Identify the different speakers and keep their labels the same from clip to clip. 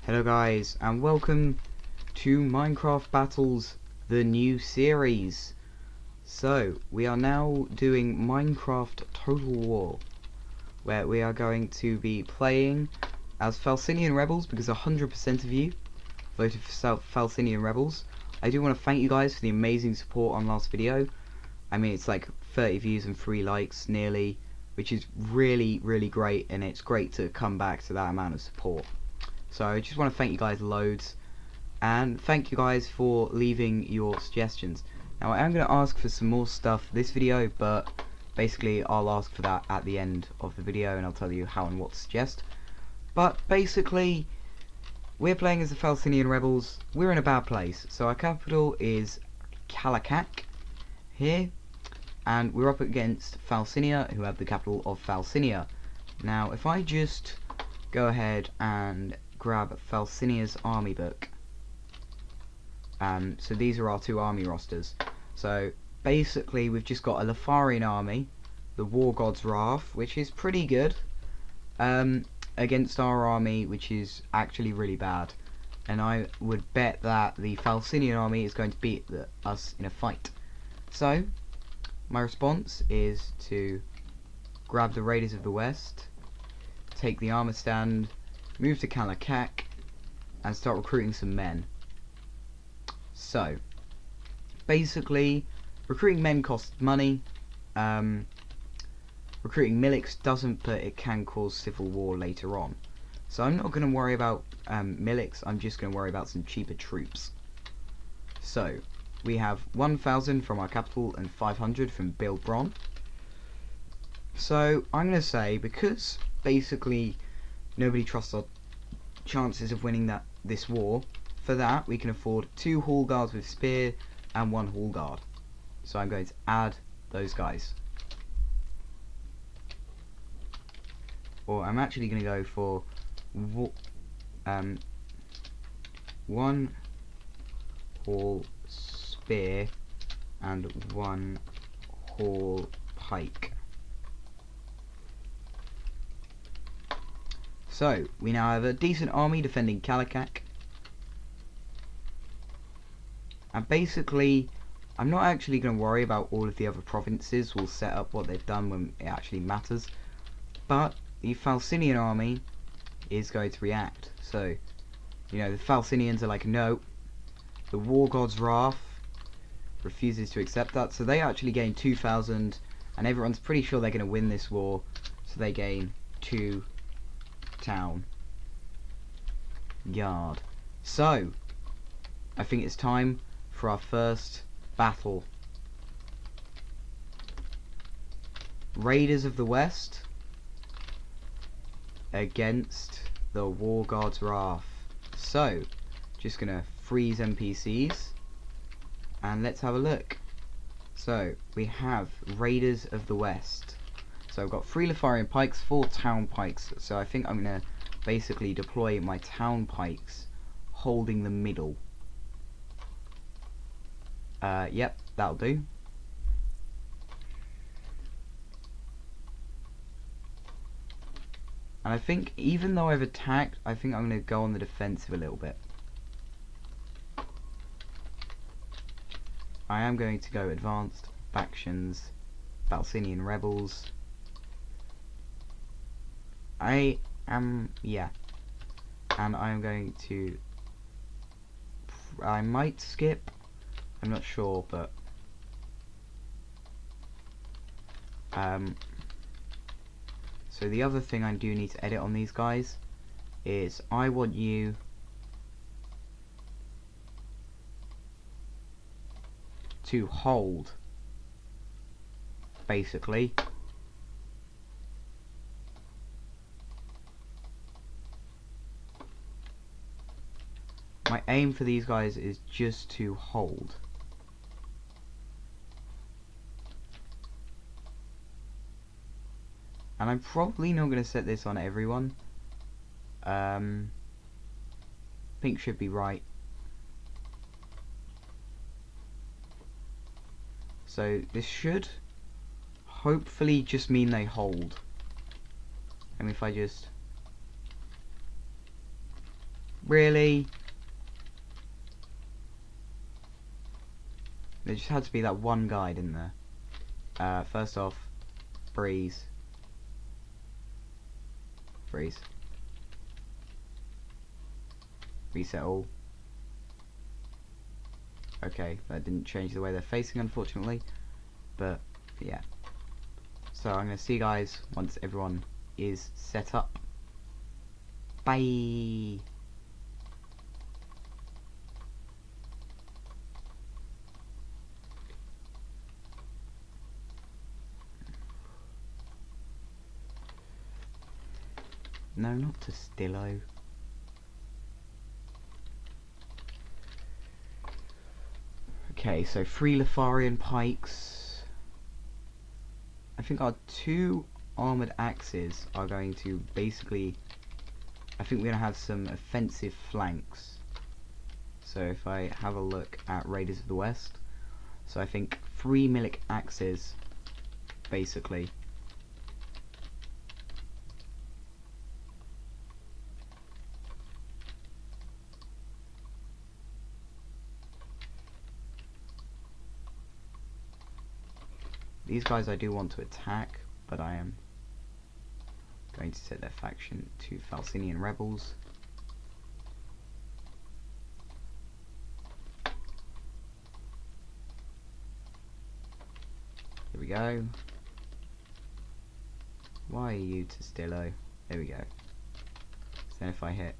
Speaker 1: Hello guys, and welcome to Minecraft Battles, the new series. So, we are now doing Minecraft Total War, where we are going to be playing as Falsinian rebels, because 100% of you voted for Falsinian rebels. I do want to thank you guys for the amazing support on last video. I mean, it's like 30 views and 3 likes, nearly, which is really great, and it's great to come back to that amount of support. So I just want to thank you guys loads, and thank you guys for leaving your suggestions. Now I am going to ask for some more stuff this video, but basically I'll ask for that at the end of the video and I'll tell you how and what to suggest. But basically, we're playing as the Falsinian rebels. We're in a bad place. So our capital is Kalakak here, and we're up against Falsinia, who have the capital of Falsinia. Now if I just go ahead and grab Falsinia's army book. So these are our two army rosters. So basically we've just got a Lefarian army, the War God's Wrath, which is pretty good, against our army, which is actually really bad. And I would bet that the Falsinian army is going to beat us in a fight. So my response is to grab the Raiders of the West, take the armor stand, move to Kalakak, and start recruiting some men. So basically, recruiting men costs money. Recruiting milics doesn't, but it can cause civil war later on. So I'm not going to worry about milics, I'm just going to worry about some cheaper troops. So we have 1,000 from our capital and 500 from Bilbron. So I'm going to say, because basically nobody trusts our chances of winning this war, for that we can afford 2 hall guards with spear and 1 hall guard. So I'm going to add those guys. Or I'm actually going to go for 1 hall spear and 1 hall pike. So we now have a decent army defending Kalakak, and basically I'm not actually going to worry about all of the other provinces. We'll set up what they've done when it actually matters, but the Falsinian army is going to react. So, you know, the Falsinians are like, no, the War God's Wrath refuses to accept that, so they actually gain 2,000, and everyone's pretty sure they're going to win this war, so they gain 2 town yard. So I think it's time for our first battle. Raiders of the West against the War God's Wrath. So just gonna freeze NPCs and let's have a look. So we have Raiders of the West. So I've got 3 Lefarian pikes, 4 town pikes. So I think I'm going to basically deploy my town pikes holding the middle. Yep, that'll do. And I think even though I've attacked, I think I'm going to go on the defensive a little bit. I am going to go advanced factions, Falsinian rebels. I might skip, I'm not sure, but so the other thing I do need to edit on these guys is I want you to hold, basically. My aim for these guys is just to hold. And I'm probably not going to set this on everyone. Pink should be right. So this should hopefully just mean they hold. And if I just Really? There just had to be that one guy, didn't there? First off, freeze. Freeze. Reset all. Okay, that didn't change the way they're facing, unfortunately. But, yeah. So I'm going to see you guys once everyone is set up. Bye! No, not to Stillo. Okay, so 3 Letharian pikes. I think our 2 armoured axes are going to basically... I think we're going to have some offensive flanks. So if I have a look at Raiders of the West, so I think 3 Milik axes, basically. These guys I do want to attack, but I am going to set their faction to Falsinian rebels. Here we go. Why are you to Stillo? There we go. So then if I hit...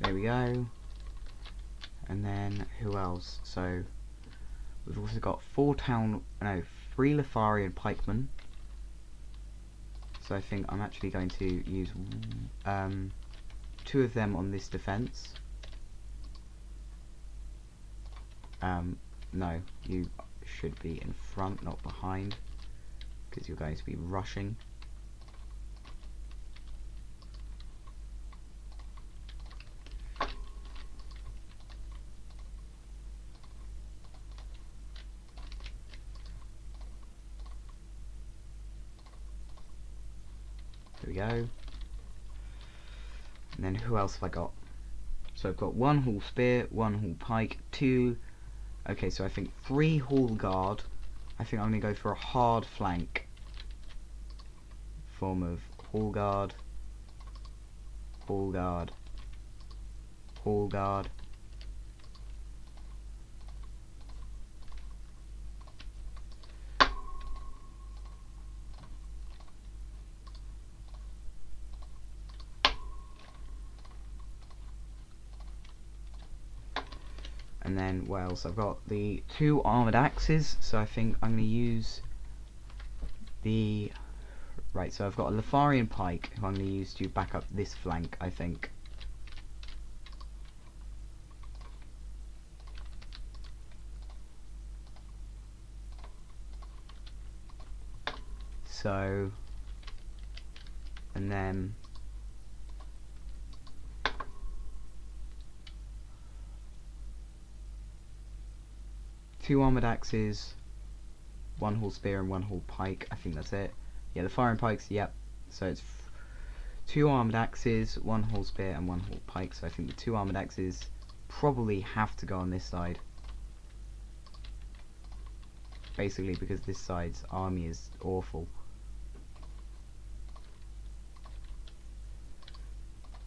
Speaker 1: There we go. And then who else? So we've also got 3 Letharian pikemen. So I think I'm actually going to use 2 of them on this defense. No, you should be in front, not behind, because you're going to be rushing. There we go. And then who else have I got? So I've got 1 Hall Spear, 1 Hall Pike, 2... Okay, so I think 3 Hall Guard. I think I'm going to go for a hard flank. Form of Hall Guard, Hall Guard, Hall Guard. And then what else? I've got the 2 armoured axes, so I think I'm going to use the... Right, so I've got a Letharian pike who I'm going to use to back up this flank, I think. So... And then... 2 armoured axes, 1 Hall Spear and 1 Hall Pike. I think that's it. Yeah, the Letharian pikes, yep. So it's 2 armoured axes, 1 Hall Spear and 1 Hall Pike. So I think the 2 armoured axes probably have to go on this side. Basically because this side's army is awful.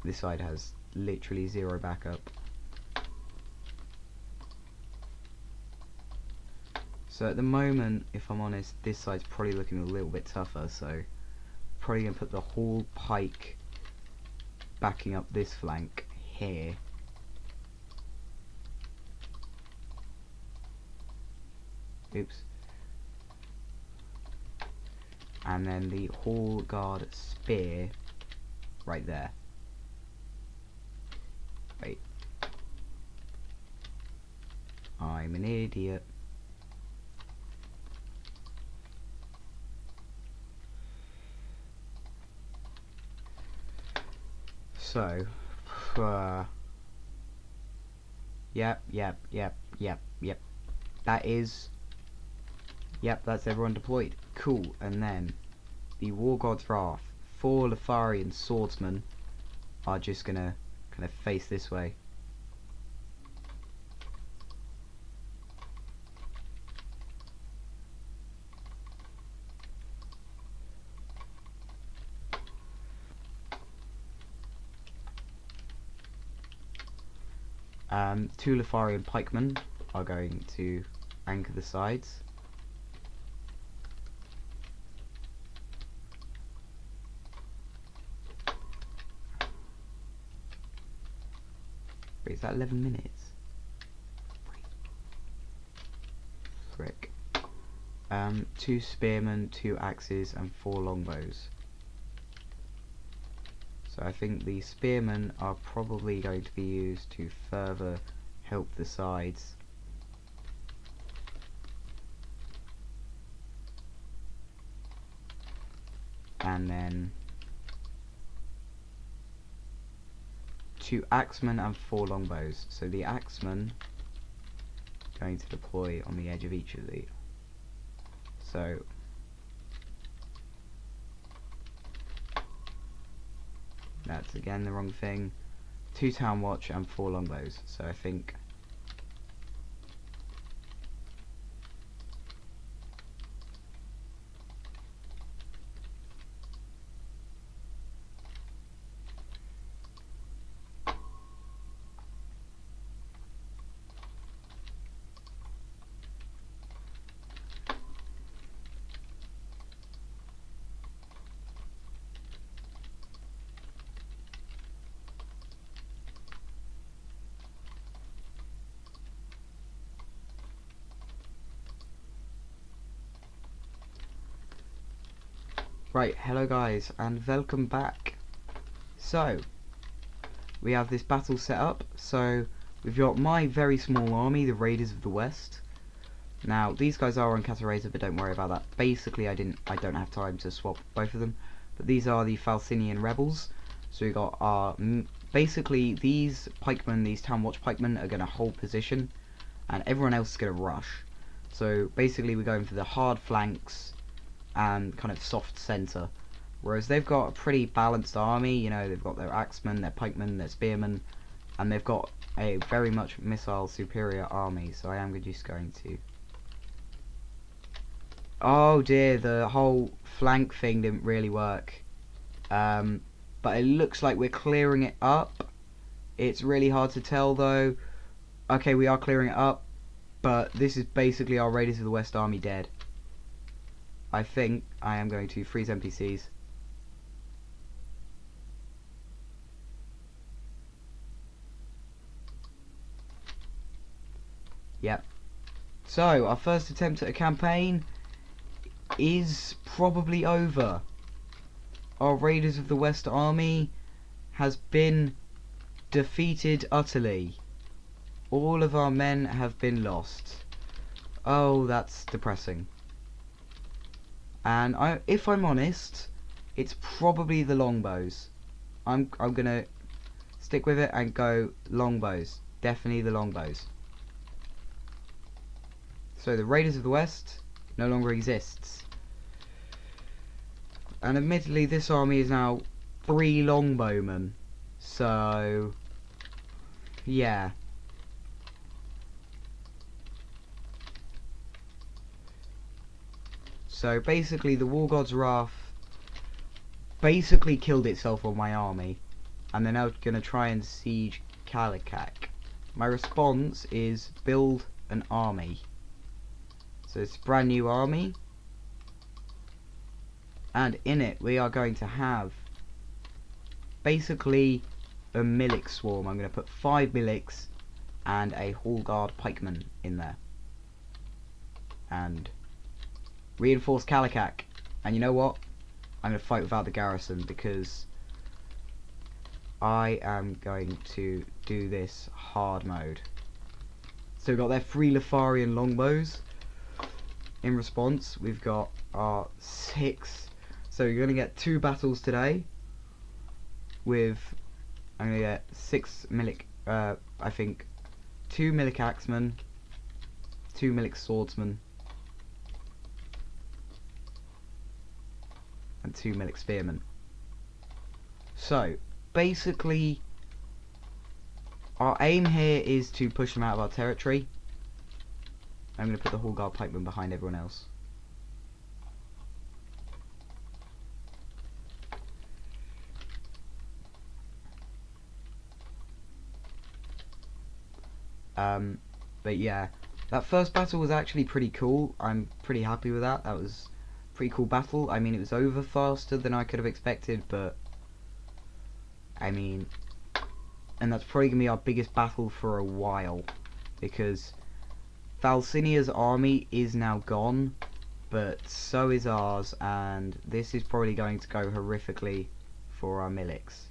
Speaker 1: This side has literally 0 backup. So at the moment, if I'm honest, this side's probably looking a little bit tougher, so probably going to put the Hall Pike backing up this flank here. Oops. And then the Hall Guard Spear right there. Wait. I'm an idiot. So, yep. That is, yep, that's everyone deployed. Cool. And then the War God's Wrath, 4 Letharian swordsmen are just gonna kind of face this way. Two Letharian pikemen are going to anchor the sides. Wait, is that 11 minutes? Frick. 2 spearmen, 2 axes, and 4 longbows. So I think the spearmen are probably going to be used to further help the sides. And then 2 axemen and 4 longbows. So the axemen going to deploy on the edge of each of these. So that's again the wrong thing. 2 town watch and 4 longbows. So I think right, hello guys, and welcome back. So, we have this battle set up. So, we've got my very small army, the Raiders of the West. Now, these guys are on Catarreza, but don't worry about that. Basically, I don't have time to swap both of them. But these are the Falsinian rebels. So we got our, basically these pikemen, these town watch pikemen are going to hold position, and everyone else is going to rush. So basically we're going for the hard flanks and kind of soft centre, whereas they've got a pretty balanced army. You know, they've got their axemen, their pikemen, their spearmen, and they've got a very much missile superior army. So I am just going to, oh dear, the whole flank thing didn't really work, but it looks like we're clearing it up. It's really hard to tell though. Okay, we are clearing it up, but this is basically our Raiders of the West army dead. I think I am going to freeze NPCs. Yep. So, our first attempt at a campaign is probably over. Our Raiders of the West army has been defeated utterly. All of our men have been lost. Oh, that's depressing. And if I'm honest, it's probably the longbows. I'm gonna stick with it and go longbows. Definitely the longbows. So the Raiders of the West no longer exists. And admittedly, this army is now 3 longbowmen. So yeah. So basically the War God's Wrath basically killed itself on my army, and they're now going to try and siege Kalikak. My response is build an army. So it's a brand new army, and in it we are going to have basically a Milik swarm. I'm going to put 5 Miliks and a Hall Guard pikeman in there. and reinforce Kalakak. And you know what? I'm going to fight without the garrison because I am going to do this hard mode. So we've got their 3 Lefarian longbows. In response, we've got our 6. So you're going to get 2 battles today with, I'm going to get 6 Milik, I think 2 Milik axemen, 2 Milik swordsmen, and 2 Milik spearmen. So basically our aim here is to push them out of our territory. I'm going to put the Hall Guard pikemen behind everyone else. But yeah, that first battle was actually pretty cool. I'm pretty happy with that. That was a pretty cool battle. I mean, it was over faster than I could have expected, but I mean, and that's probably going to be our biggest battle for a while, because Falsinia's army is now gone, but so is ours, and this is probably going to go horrifically for our Miliks.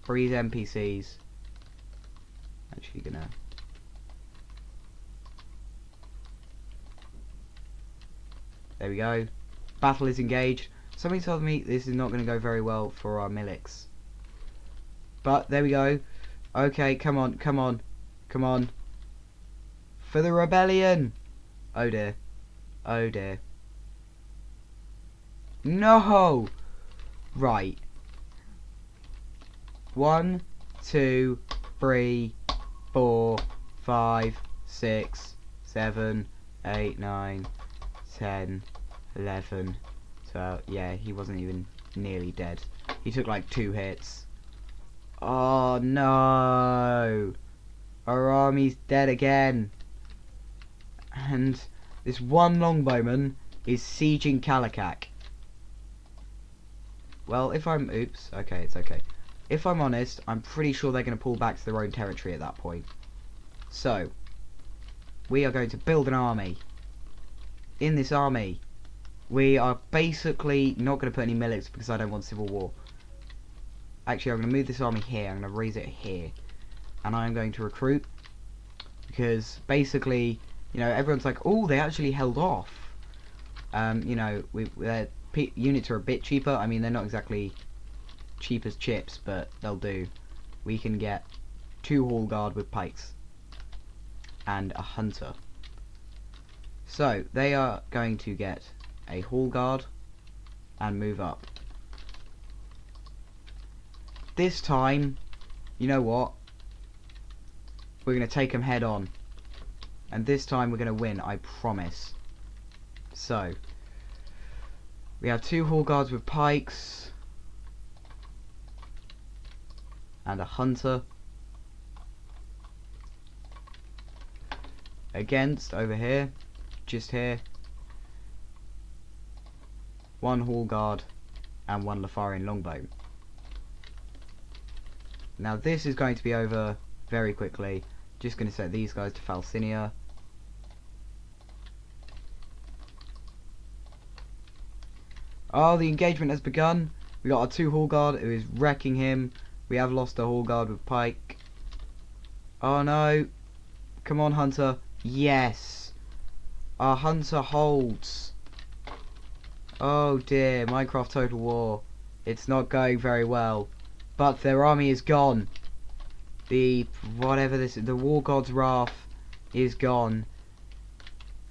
Speaker 1: Freeze NPCs. Actually gonna... There we go. Battle is engaged. Somebody told me this is not going to go very well for our Miliks. But there we go. Okay, come on, come on, come on. For the rebellion! Oh dear. Oh dear. No! Right. 1, 2, 3, 4, 5, 6, 7, 8, 9, 10, 11, 12. Yeah, he wasn't even nearly dead. He took like 2 hits. Oh no! Our army's dead again. And this one longbowman is sieging Kalakak. Well, if I'm... Oops. Okay, it's okay. If I'm honest, I'm pretty sure they're going to pull back to their own territory at that point. So, we are going to build an army. In this army, we are basically not going to put any Miliks because I don't want civil war. Actually, I'm going to move this army here. I'm going to raise it here. And I'm going to recruit. Because basically, you know, everyone's like, oh, they actually held off. You know, their units are a bit cheaper. I mean, they're not exactly cheap as chips, but they'll do. We can get 2 Hall Guard with pikes and a hunter. So they are going to get a Hall Guard and move up. This time, you know what? We're going to take them head on. And this time we're going to win, I promise. So we have 2 Hall Guards with pikes and a hunter against, over here, just here, 1 Hall Guard and 1 Lefarian longbow. Now this is going to be over very quickly. Just going to set these guys to Falsinia. Oh, the engagement has begun. We got our 2 Hall Guard who is wrecking him. We have lost a Hall Guard with pike. Oh no. Come on, Hunter. Yes. Our Hunter holds. Oh dear, Minecraft Total War. It's not going very well. But their army is gone. The War God's Wrath is gone.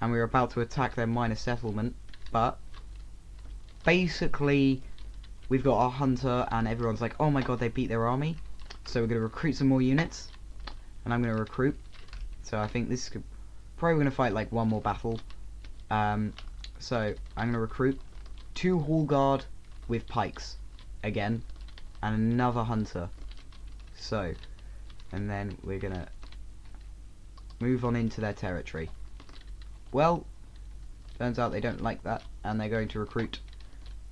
Speaker 1: And we're about to attack their minor settlement. But basically, we've got our hunter and everyone's like, oh my god, they beat their army. So we're going to recruit some more units. And I'm going to recruit. So I think this is probably going to fight like 1 more battle. So I'm going to recruit 2 Hall Guard with pikes again. And another hunter. So, and then we're going to move on into their territory. Well, turns out they don't like that. And they're going to recruit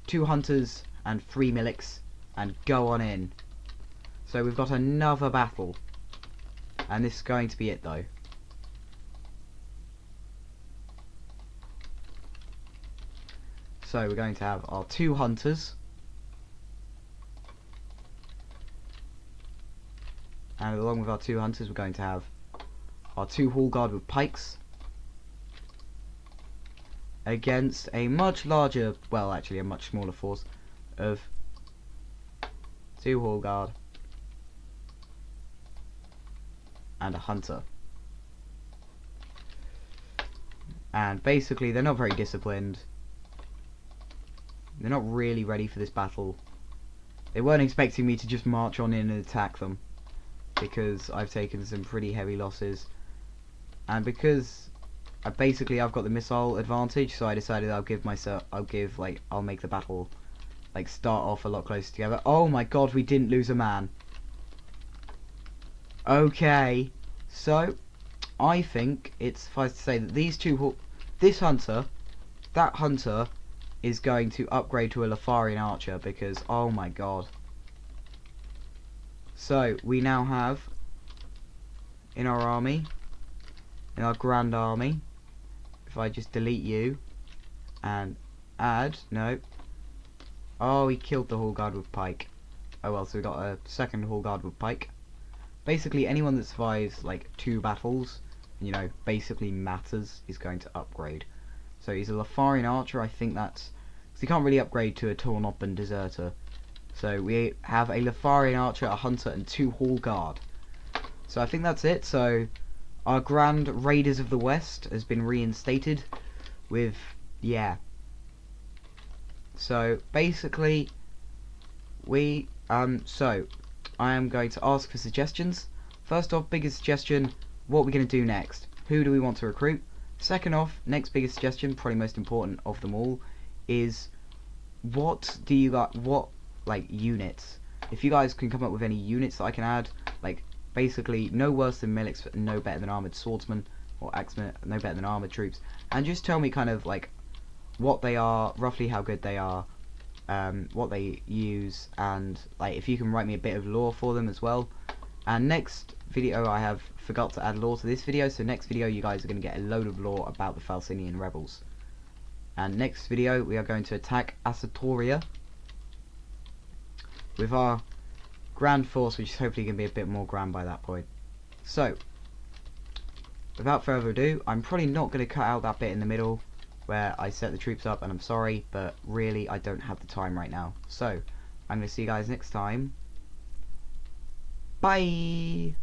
Speaker 1: 2 hunters and 3 Miliks and go on in. So we've got another battle. And this is going to be it though. So we're going to have our 2 hunters. And along with our 2 hunters we're going to have our 2 hall guard with pikes. Against a much larger, well actually a much smaller force of 2 hall guard and a hunter. And basically they're not very disciplined. They're not really ready for this battle. They weren't expecting me to just march on in and attack them, because I've taken some pretty heavy losses, and because I've got the missile advantage, so I decided I'll make the battle like start off a lot closer together. Oh my god, we didn't lose a man. Okay, so I think it's suffice to say that that hunter is going to upgrade to a Lafarian archer, because oh my god. So we now have in our army, in our grand army, if I just delete you and add, no, oh, he killed the hall guard with pike. Oh well, so we got a second hall guard with pike. Basically anyone that survives like 2 battles, you know, basically matters, is going to upgrade. So he's a Lafarian archer. I think that's because he can't really upgrade to a torn up and deserter. So we have a Lafarian archer, a hunter, and 2 hall guard. So I think that's it. So our Grand Raiders of the West has been reinstated with, yeah. So basically so I am going to ask for suggestions. First off, biggest suggestion, what are we going to do next? Who do we want to recruit? Second off, next biggest suggestion, probably most important of them all, is what do you got, what like units? If you guys can come up with any units that I can add, like basically no worse than milics, but no better than armored swordsmen, or axemen, no better than armored troops, and just tell me kind of like what they are, roughly how good they are, what they use, and like if you can write me a bit of lore for them as well. And next video, I have forgot to add lore to this video, so next video you guys are going to get a load of lore about the Falsinian rebels. And next video we are going to attack Asatoria with our grand force, which is hopefully going to be a bit more grand by that point. So without further ado, I'm probably not going to cut out that bit in the middle where I set the troops up, and I'm sorry, but really I don't have the time right now. So I'm going to see you guys next time. Bye!